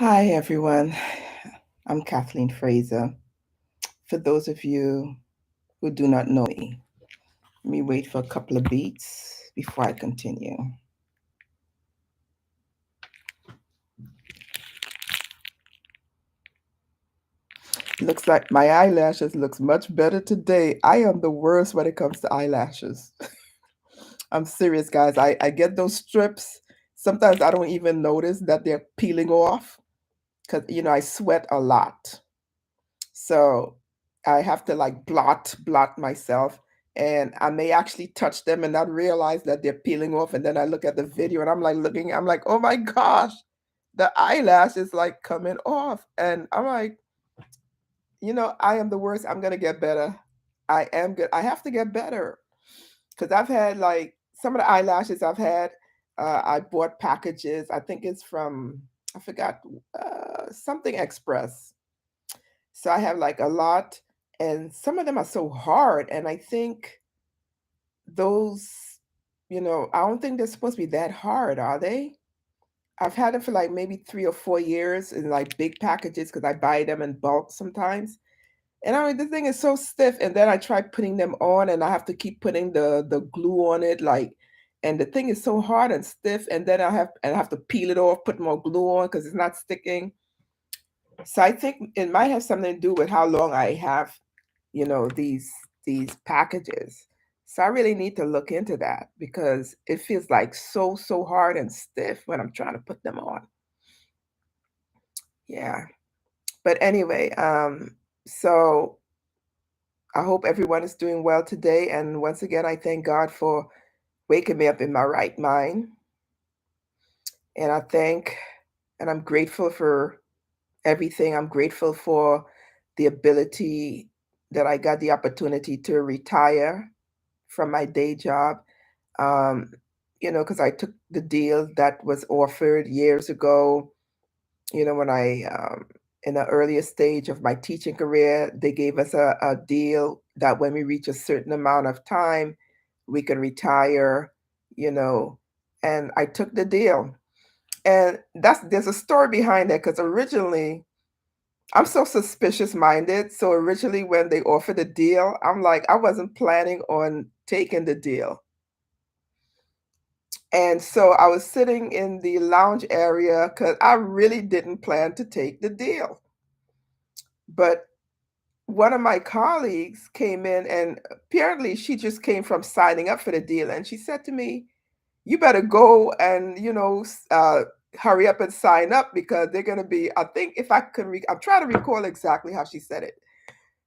Hi, everyone. I'm Kathleen Fraser. For those of you who do not know me, let me wait for a couple of beats before I continue. Looks like my eyelashes looks much better today. I am the worst when it comes to eyelashes. I'm serious, guys. I get those strips. Sometimes I don't even notice that they're peeling off because, I sweat a lot. So I have to like blot myself. And I may actually touch them and not realize that they're peeling off. And then I look at the video and I'm like, oh my gosh, the eyelash is like coming off. And I'm like, I am the worst. I'm going to get better. I am good. I have to get better because I've had like some of the eyelashes I've had. I bought packages. I think it's from, I forgot, something Express. So I have like a lot, and some of them are so hard. And I think those, I don't think they're supposed to be that hard, are they? I've had them for like maybe 3 or 4 years in like big packages because I buy them in bulk sometimes. And I mean, the thing is so stiff. And then I try putting them on, and I have to keep putting the glue on it, like, and the thing is so hard and stiff. And then I have to peel it off, put more glue on because it's not sticking. So I think it might have something to do with how long I have, these packages. So I really need to look into that because it feels like so hard and stiff when I'm trying to put them on. Yeah. But anyway, so I hope everyone is doing well today. And once again, I thank God for waking me up in my right mind. And I'm grateful for everything. I'm grateful for the ability that I got the opportunity to retire from my day job. Um, because I took the deal that was offered years ago. When in the earliest stage of my teaching career, they gave us a deal that when we reach a certain amount of time, we can retire, you know, and I took the deal. And there's a story behind that because originally I'm so suspicious minded. So originally when they offered the deal, I'm like, I wasn't planning on taking the deal. And so I was sitting in the lounge area because I really didn't plan to take the deal. But one of my colleagues came in, and apparently she just came from signing up for the deal. And she said to me, you better go and, hurry up and sign up because they're going to be, I think if I can, I'm trying to recall exactly how she said it.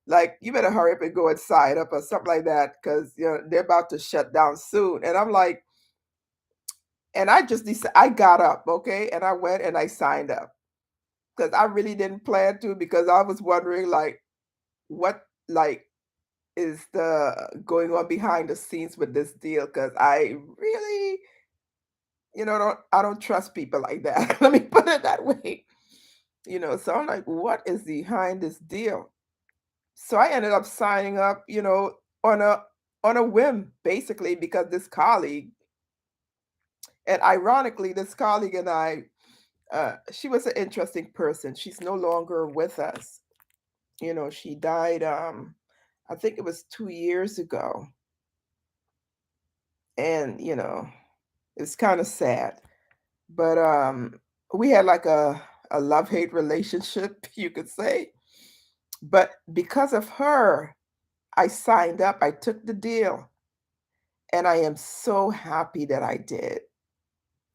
Like, you better hurry up and go and sign up or something like that because, they're about to shut down soon. And I'm like, and I just decided, I got up, okay, and I went and I signed up because I really didn't plan to because I was wondering like what like is the going on behind the scenes with this deal because I really, don't I don't trust people like that. Let me put it that way. So I'm like, what is behind this deal? So I ended up signing up, on a whim, basically, because this colleague, and ironically, this colleague and I, she was an interesting person. She's no longer with us. She died. I think it was 2 years ago, and it's kind of sad. But we had like a love hate relationship, you could say. But because of her, I signed up. I took the deal, and I am so happy that I did.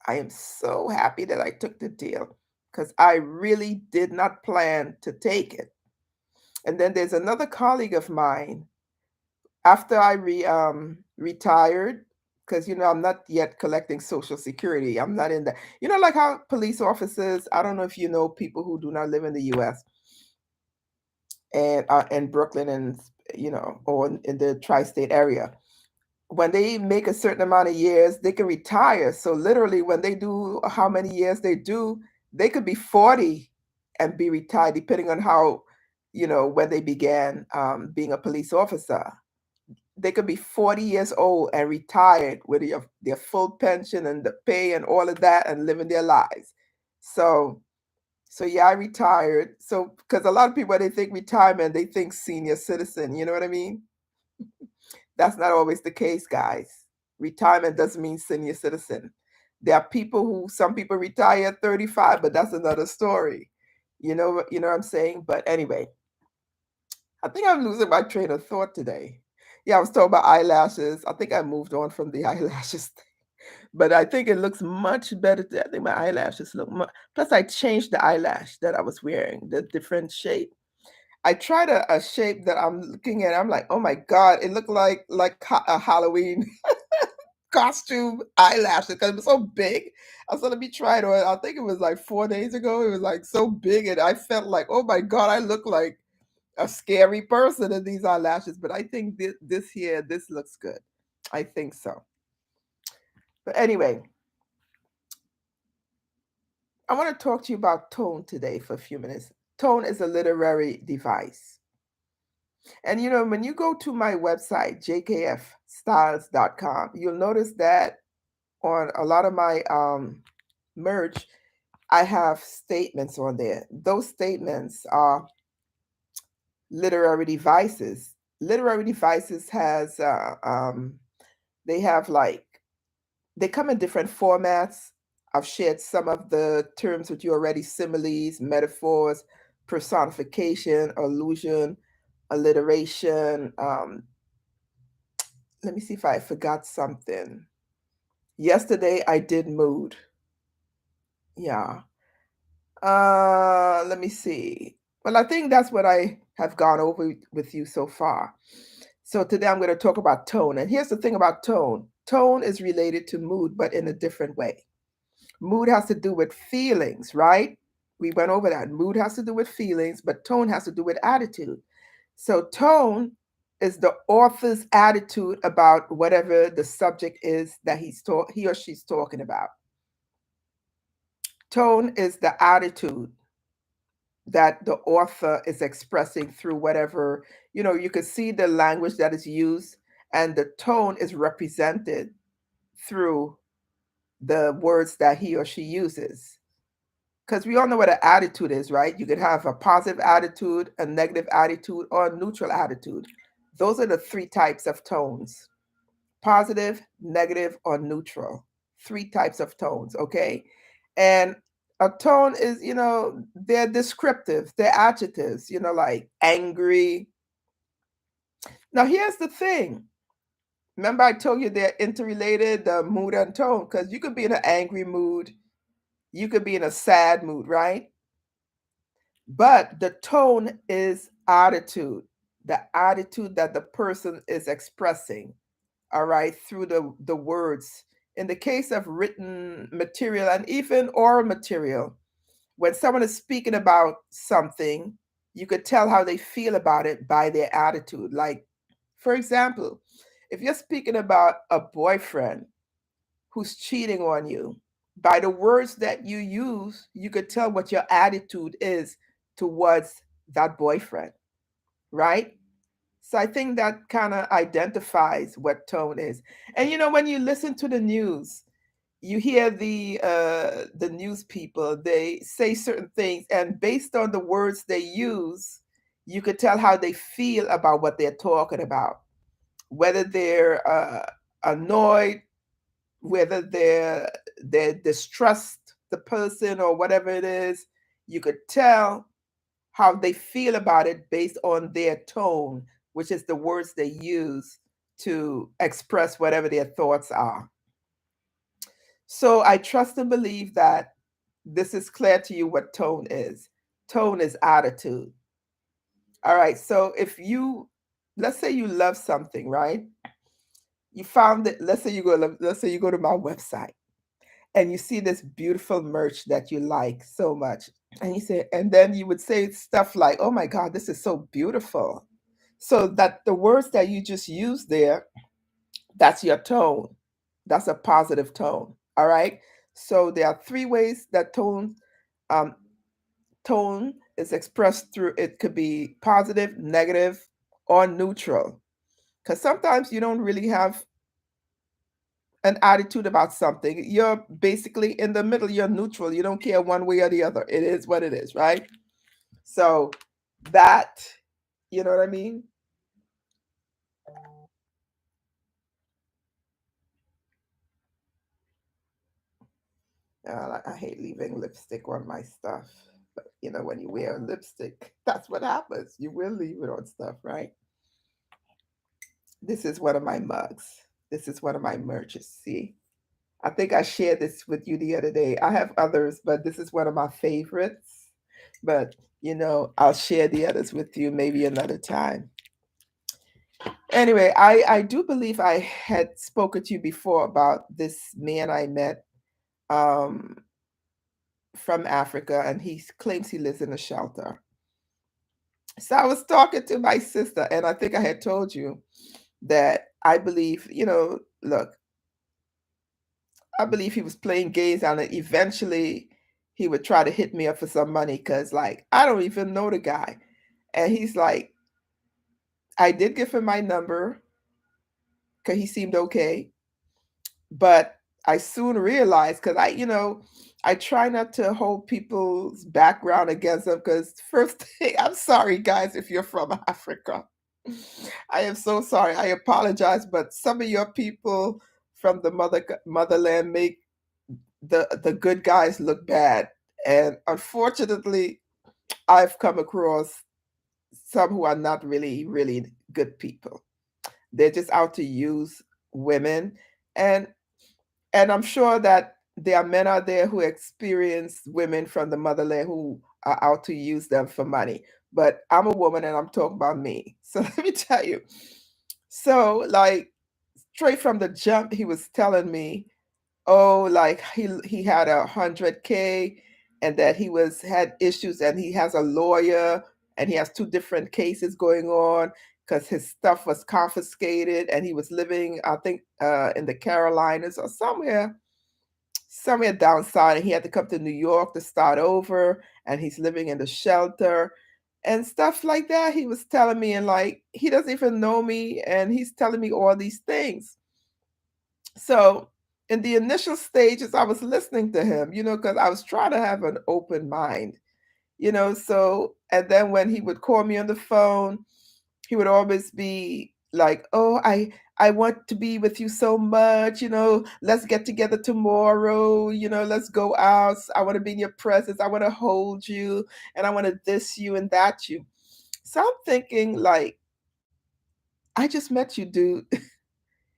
I am so happy that I took the deal because I really did not plan to take it. And then there's another colleague of mine. After I retired, because I'm not yet collecting Social Security. I'm not in that. Like how police officers. I don't know if you know people who do not live in the U.S. and in Brooklyn and or in the tri-state area. When they make a certain amount of years, they can retire. So literally, when they do how many years they do, they could be 40 and be retired, depending on how when they began being a police officer. They could be 40 years old and retired with their full pension and the pay and all of that and living their lives. So So yeah, I retired. So because a lot of people when they think retirement, they think senior citizen. You know what I mean? That's not always the case, guys. Retirement doesn't mean senior citizen. There are people who some people retire at 35, but that's another story. You know what I'm saying? But anyway, I think I'm losing my train of thought today. Yeah, I was talking about eyelashes. I think I moved on from the eyelashes thing. But I think it looks much better. I think my eyelashes look much. Plus, I changed the eyelash that I was wearing, the different shape. I tried a shape that I'm looking at. I'm like, oh my god, it looked like a Halloween costume eyelashes because it was so big. I said, let me try it on. I think it was like 4 days ago. It was like so big, and I felt like, oh my god, I look like a scary person in these eyelashes. But I think this here, this looks good. I think so. But anyway, I want to talk to you about tone today for a few minutes. Tone is a literary device. And when you go to my website, jkfstyles.com, you'll notice that on a lot of my merch, I have statements on there. Those statements are literary devices. Literary devices has they have like they come in different formats. I've shared some of the terms with you already: similes, metaphors, personification, allusion, alliteration. Let me see if I forgot something. Yesterday I did mood. Yeah. Let me see. Well, I think that's what I have gone over with you so far. So today I'm going to talk about tone. And here's the thing about tone. Tone is related to mood, but in a different way. Mood has to do with feelings, right? We went over that. Mood has to do with feelings, but tone has to do with attitude. So tone is the author's attitude about whatever the subject is that he or she's talking about. Tone is the attitude that the author is expressing through whatever, you can see the language that is used, and the tone is represented through the words that he or she uses. Because we all know what an attitude is, right? You could have a positive attitude, a negative attitude, or a neutral attitude. Those are the three types of tones: positive, negative, or neutral. Three types of tones, okay? And a tone is, they're descriptive, they're adjectives, like angry. Now, here's the thing. Remember, I told you they're interrelated, the mood and tone, because you could be in an angry mood, you could be in a sad mood, right? But the tone is attitude, the attitude that the person is expressing, all right, through the words. In the case of written material and even oral material, when someone is speaking about something, you could tell how they feel about it by their attitude. Like, for example, if you're speaking about a boyfriend who's cheating on you, by the words that you use, you could tell what your attitude is towards that boyfriend, right? So I think that kind of identifies what tone is. And when you listen to the news, you hear the news people, they say certain things, and based on the words they use, you could tell how they feel about what they're talking about. Whether they're annoyed, whether they distrust the person or whatever it is, you could tell how they feel about it based on their tone, which is the words they use to express whatever their thoughts are. So I trust and believe that this is clear to you what tone is. Tone is attitude. All right. So let's say you love something, right? You found it. Let's say you go to my website and you see this beautiful merch that you like so much. And then you would say stuff like, oh my God, this is so beautiful. So that the words that you just used there, that's your tone. That's a positive tone. All right. So there are three ways that um, tone is expressed through. It could be positive, negative, or neutral. Because sometimes you don't really have an attitude about something. You're basically in the middle, you're neutral. You don't care one way or the other. It is what it is, right? So that, you know what I mean? I hate leaving lipstick on my stuff. But when you wear lipstick, that's what happens. You will leave it on stuff, right? This is one of my mugs. This is one of my merches. See? I think I shared this with you the other day. I have others, but this is one of my favorites. But, I'll share the others with you maybe another time. Anyway, I do believe I had spoken to you before about this man I met um, from Africa, and he claims he lives in a shelter. So I was talking to my sister, and I think I had told you that I believe, look, I believe he was playing games, and eventually he would try to hit me up for some money because, like, I don't even know the guy. And he's like, I did give him my number because he seemed okay. But I soon realized because I try not to hold people's background against them because first thing, I'm sorry, guys, if you're from Africa. I am so sorry. I apologize, but some of your people from the motherland make the good guys look bad. And unfortunately, I've come across some who are not really, really good people. They're just out to use women. And and I'm sure that there are men out there who experience women from the motherland who are out to use them for money. But I'm a woman and I'm talking about me. So let me tell you. So, like, straight from the jump, he was telling me, oh, like he had 100K and that he was had issues and he has a lawyer and he has two different cases going on because his stuff was confiscated and he was living, I think, in the Carolinas or somewhere down south, and he had to come to New York to start over, and he's living in the shelter and stuff like that. He was telling me, and like he doesn't even know me, and he's telling me all these things. So in the initial stages, I was listening to him, because I was trying to have an open mind, so and then when he would call me on the phone, he would always be like, "Oh, I want to be with you so much, let's get together tomorrow, let's go out. I want to be in your presence. I want to hold you and I want to this you and that you." So I'm thinking like, I just met you, dude.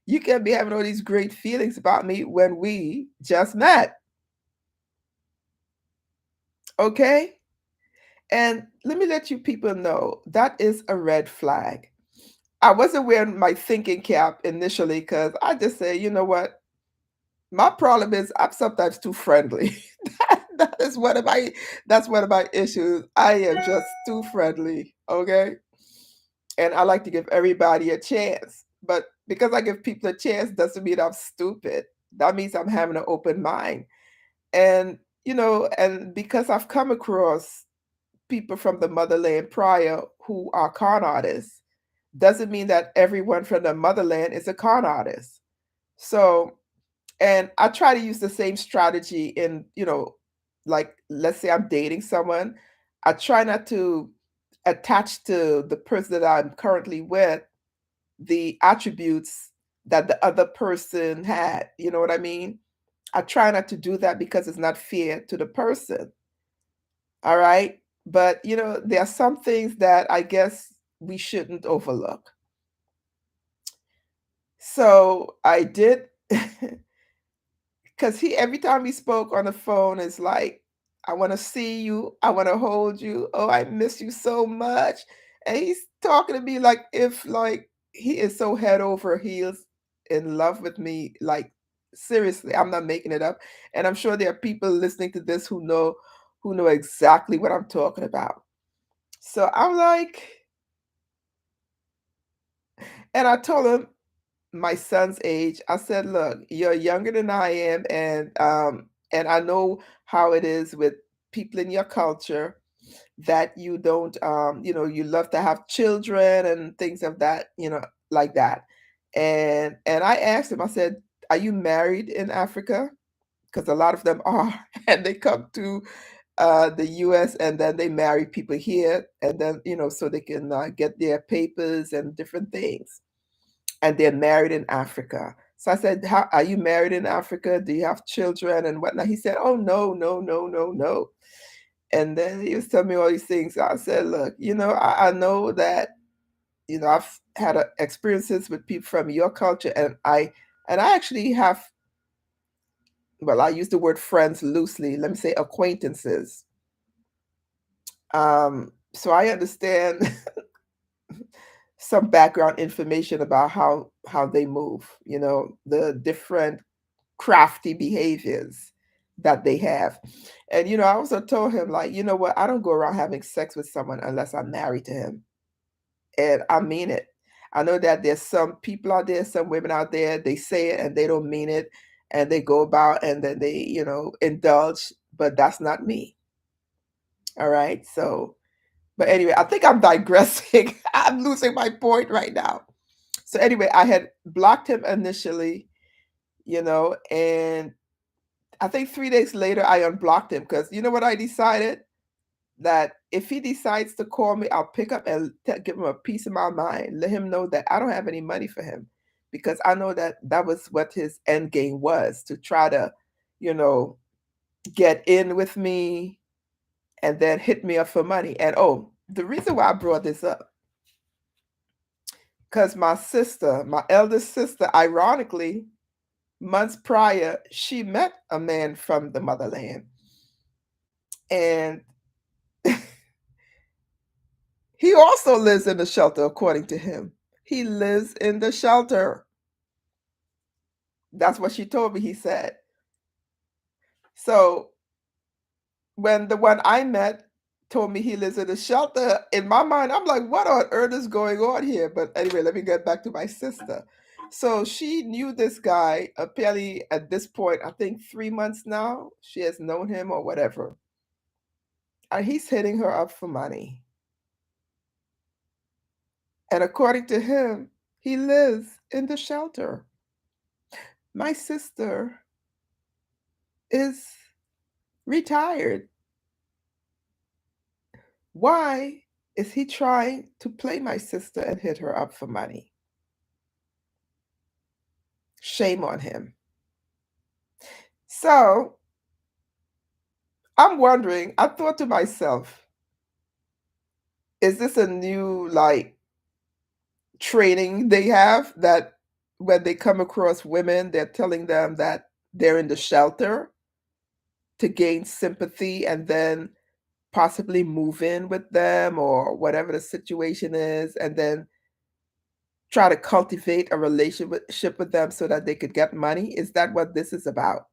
You can't be having all these great feelings about me when we just met. Okay? And let me let you people know that is a red flag. I wasn't wearing my thinking cap initially because I just say, you know what? My problem is I'm sometimes too friendly. that is one of my that's one of my issues. I am just too friendly. Okay. And I like to give everybody a chance. But because I give people a chance doesn't mean I'm stupid. That means I'm having an open mind. And and because I've come across people from the motherland prior who are con artists, doesn't mean that everyone from the motherland is a con artist. So, and I try to use the same strategy in, like let's say I'm dating someone, I try not to attach to the person that I'm currently with the attributes that the other person had. You know what I mean? I try not to do that because it's not fair to the person. All right. But, there are some things that I guess we shouldn't overlook. So I did, because he every time he spoke on the phone is like, I want to see you, I want to hold you, oh, I miss you so much. And he's talking to me like if like he is so head over heels in love with me. Like seriously, I'm not making it up. And I'm sure there are people listening to this who know exactly what I'm talking about. So I'm like, and I told him my son's age. I said, "Look, you're younger than I am, and I know how it is with people in your culture that you don't, you love to have children and things of that, like that." And I asked him. I said, "Are you married in Africa?" Because a lot of them are, and they come to the US and then they marry people here, and then, so they can get their papers and different things. And they're married in Africa. So I said, "How are you married in Africa? Do you have children and whatnot?" He said, "Oh, no, no, no, no, no." And then he was telling me all these things. So I said, "Look, I know that, I've had experiences with people from your culture, and I actually have, well, I use the word friends loosely. Let me say acquaintances. So I understand some background information about how they move, the different crafty behaviors that they have." And I also told him, like, "You know what? I don't go around having sex with someone unless I'm married to him." And I mean it. I know that there's some people out there, some women out there, they say it and they don't mean it, and they go about and then they, indulge, but that's not me. All right? So, but anyway, I think I'm digressing. I'm losing my point right now. So anyway, I had blocked him initially, and I think 3 days later I unblocked him because you know what I decided? That if he decides to call me, I'll pick up and give him a piece of my mind, let him know that I don't have any money for him, because I know that that was what his end game was, to try to, you know, get in with me and then hit me up for money. And oh, the reason why I brought this up, because my sister, my eldest sister, ironically, months prior, she met a man from the motherland. And he also lives in the shelter, according to him. He lives in the shelter. That's what she told me, he said. So when the one I met told me he lives in a shelter, in my mind, I'm like, what on earth is going on here? But anyway, let me get back to my sister. So she knew this guy, apparently at this point, I think 3 months now, she has known him or whatever. And he's hitting her up for money. And according to him, he lives in the shelter. My sister is retired. Why is he trying to play my sister and hit her up for money? Shame on him. So I'm wondering, I thought to myself, is this a new like training they have, that when they come across women, they're telling them that they're in the shelter to gain sympathy and then possibly move in with them or whatever the situation is, and then try to cultivate a relationship with them so that they could get money? Is that what this is about?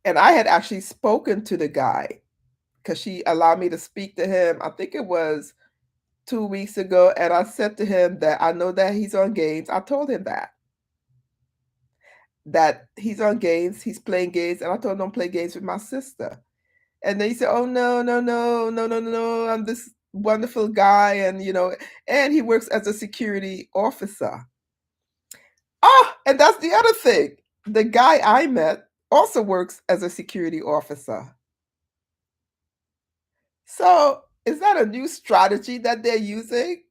And I had actually spoken to the guy because she allowed me to speak to him. I think it was 2 weeks ago. And I said to him that I know that he's on games. I told him that he's on games, he's playing games. And I told him, don't play games with my sister. And then he said, "Oh, no, no, no, no, no, no, no. I'm this wonderful guy." And, and he works as a security officer. Ah, and that's the other thing. The guy I met also works as a security officer. So is that a new strategy that they're using?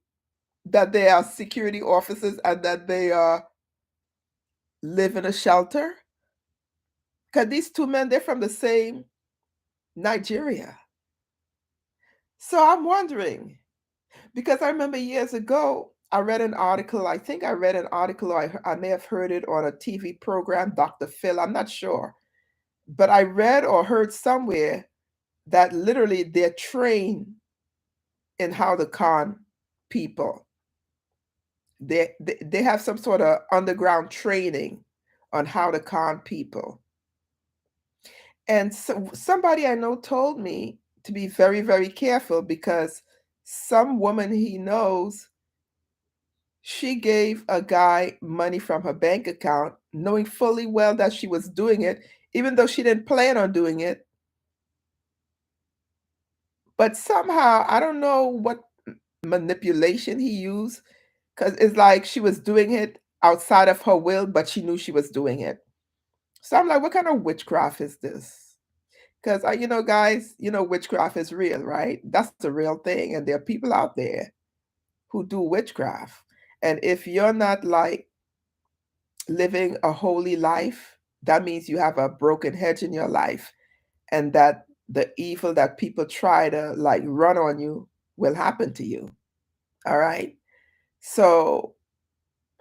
That they are security officers and that they live in a shelter? Because these two men, they're from the same Nigeria. So I'm wondering, because I remember years ago, I read an article, I think I read an article, or I may have heard it on a TV program, Dr. Phil, I'm not sure. But I read or heard somewhere that literally they're trained in how to con people. They have some sort of underground training on how to con people. And so somebody I know told me to be very, very careful because some woman he knows, she gave a guy money from her bank account, knowing fully well that she was doing it, even though she didn't plan on doing it. But somehow, I don't know what manipulation he used, because it's like she was doing it outside of her will, but she knew she was doing it. So I'm like, what kind of witchcraft is this? Because guys, witchcraft is real, right? That's the real thing. And there are people out there who do witchcraft. And if you're not like living a holy life, that means you have a broken hedge in your life, and that the evil that people try to like run on you will happen to you. All right. So,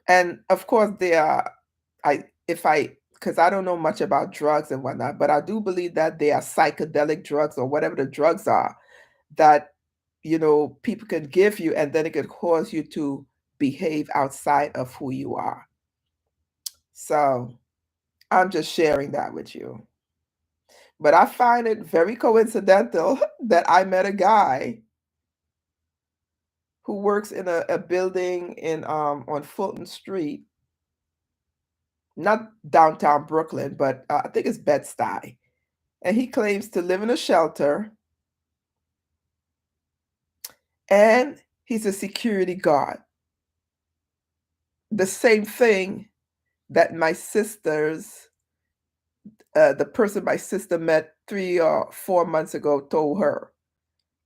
and of course, there are, because I don't know much about drugs and whatnot, but I do believe that there are psychedelic drugs or whatever the drugs are that, people can give you, and then it could cause you to behave outside of who you are. So I'm just sharing that with you. But I find it very coincidental that I met a guy who works in a building in on Fulton Street, not downtown Brooklyn, but I think it's Bed-Stuy. And he claims to live in a shelter, and he's a security guard. The same thing that the person my sister met 3 or 4 months ago told her.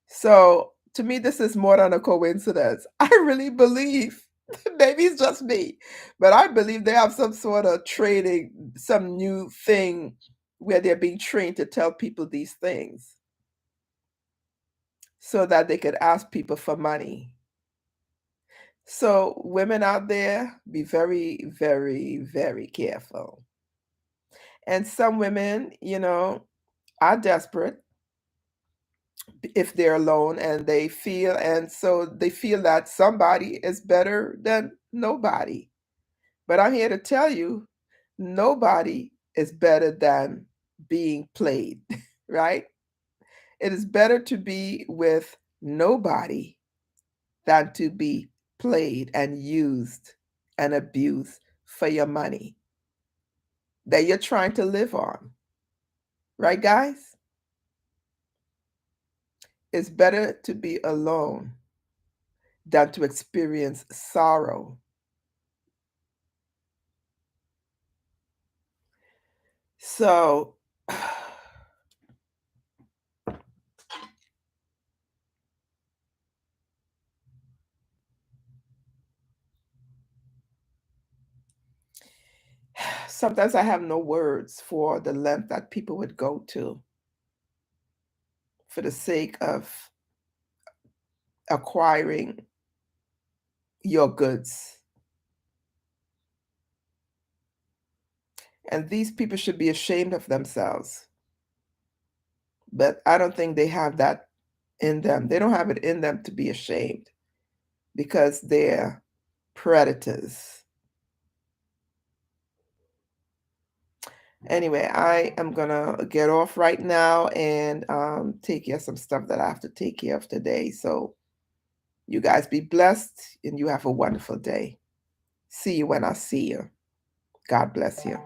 So to me, this is more than a coincidence. I really believe, maybe it's just me, but I believe they have some sort of training, some new thing where they're being trained to tell people these things so that they could ask people for money. So women out there, be very, very, very careful. And some women, are desperate if they're alone, and so they feel that somebody is better than nobody. But I'm here to tell you, nobody is better than being played, right? It is better to be with nobody than to be played and used and abused for your money that you're trying to live on. Right, guys? It's better to be alone than to experience sorrow. So, sometimes I have no words for the length that people would go to for the sake of acquiring your goods. And these people should be ashamed of themselves. But I don't think they have that in them. They don't have it in them to be ashamed because they're predators. Anyway, I am gonna get off right now and take care of some stuff that I have to take care of today. So you guys be blessed and you have a wonderful day. See you when I see you. God bless you.